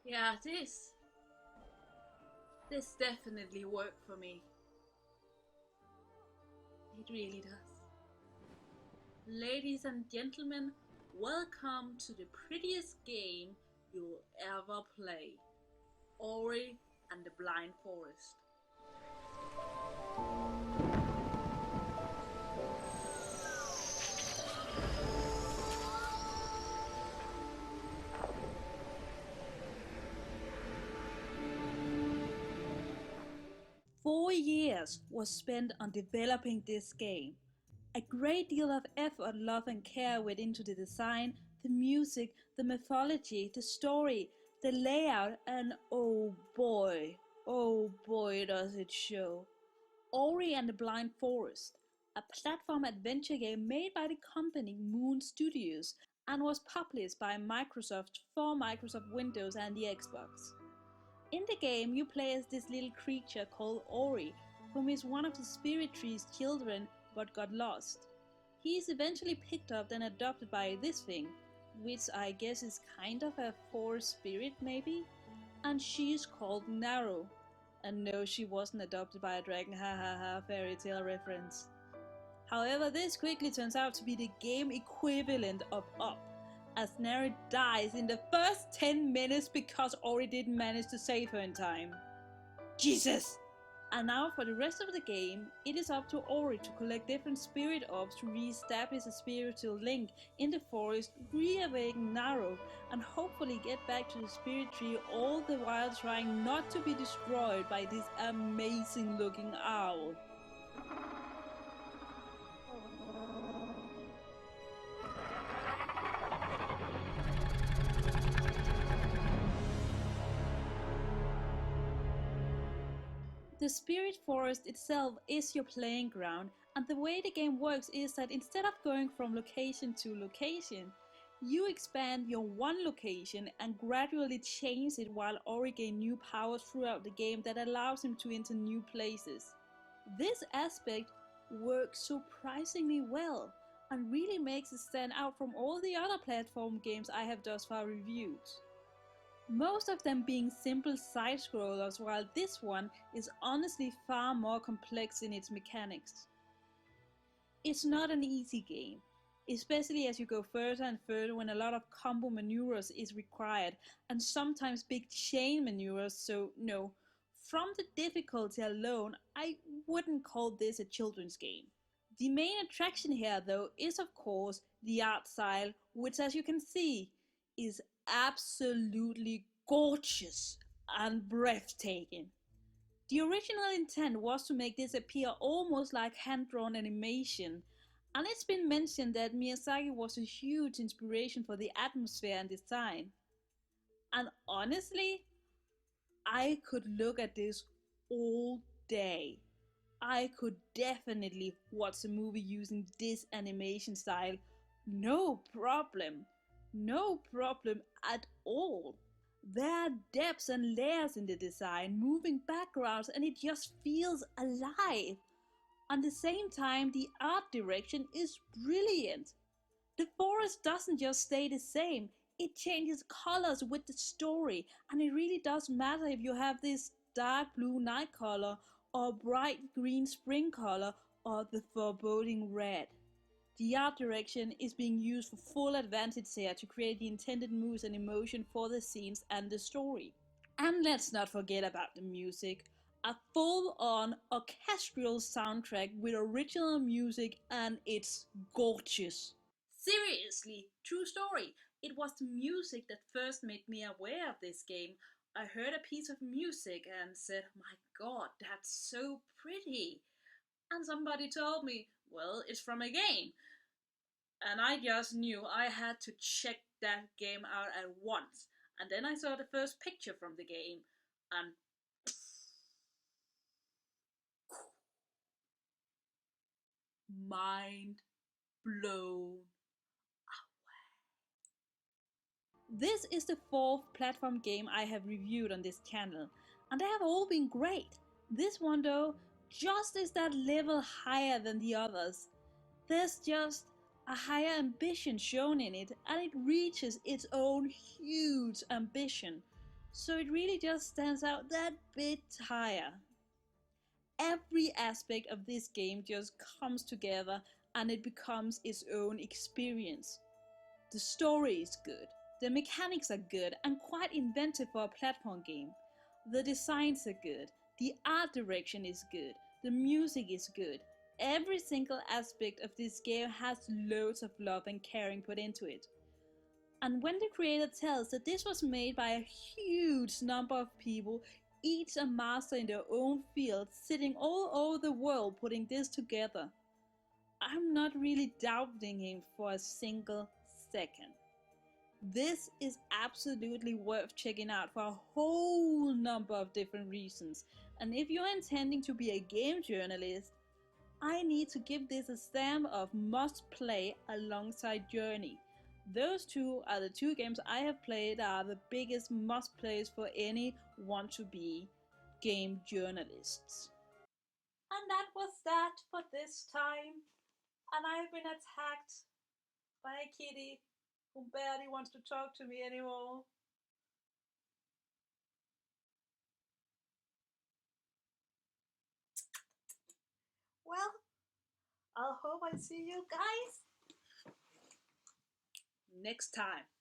Yeah, this definitely worked for me. It really does. Ladies and gentlemen, welcome to the prettiest game you'll ever play. Ori and the Blind Forest. 4 years was spent on developing this game. A great deal of effort, love and care went into the design, the music, the mythology, the story, the layout, and oh boy does it show. Ori and the Blind Forest, a platform adventure game made by the company Moon Studios and was published by Microsoft for Microsoft Windows and the Xbox. In the game, you play as this little creature called Ori, whom is one of the Spirit Tree's children but got lost. He is eventually picked up and adopted by this thing, which I guess is kind of a forest spirit maybe? And she is called Naro. And no, she wasn't adopted by a dragon, ha ha ha, fairy tale reference. However, this quickly turns out to be the game equivalent of Up, as Nari dies in the first 10 minutes because Ori didn't manage to save her in time. Jesus! And now for the rest of the game, it is up to Ori to collect different spirit orbs to re-establish a spiritual link in the forest, reawaken Naro, and hopefully get back to the spirit tree, all the while trying not to be destroyed by this amazing looking owl. The Spirit Forest itself is your playing ground, and the way the game works is that instead of going from location to location, you expand your one location and gradually change it while Ori gains new powers throughout the game that allows him to enter new places. This aspect works surprisingly well and really makes it stand out from all the other platform games I have thus far reviewed. Most of them being simple side-scrollers, while this one is honestly far more complex in its mechanics. It's not an easy game, especially as you go further and further when a lot of combo maneuvers is required, and sometimes big chain maneuvers, so no, from the difficulty alone, I wouldn't call this a children's game. The main attraction here though is of course the art style, which as you can see is absolutely gorgeous and breathtaking. The original intent was to make this appear almost like hand-drawn animation, and it's been mentioned that Miyazaki was a huge inspiration for the atmosphere and design. And honestly, I could look at this all day. I could definitely watch a movie using this animation style, no problem. No problem at all. There are depths and layers in the design, moving backgrounds, and it just feels alive. At the same time, the art direction is brilliant. The forest doesn't just stay the same, it changes colors with the story, and it really does matter if you have this dark blue night color or bright green spring color or the foreboding red. The art direction is being used for full advantage here to create the intended moods and emotion for the scenes and the story. And let's not forget about the music. A full-on orchestral soundtrack with original music, and it's gorgeous. Seriously, true story. It was the music that first made me aware of this game. I heard a piece of music and said, my god, that's so pretty. And somebody told me, well, it's from a game. And I just knew I had to check that game out at once. And then I saw the first picture from the game, and mind blown. This is the fourth platform game I have reviewed on this channel, and they have all been great. This one though, just is that level higher than the others. There's just a higher ambition shown in it, and it reaches its own huge ambition. So it really just stands out that bit higher. Every aspect of this game just comes together and it becomes its own experience. The story is good, the mechanics are good and quite inventive for a platform game. The designs are good, the art direction is good, the music is good. Every single aspect of this game has loads of love and caring put into it. And when the creator tells that this was made by a huge number of people, each a master in their own field, sitting all over the world putting this together, I'm not really doubting him for a single second. This is absolutely worth checking out for a whole number of different reasons. And if you're intending to be a game journalist, I need to give this a stamp of must play alongside Journey. Those two are the two games I have played that are the biggest must plays for any want to be game journalists. And that was that for this time. And I've been attacked by a kitty who barely wants to talk to me anymore. Well, I'll hope I see you guys next time.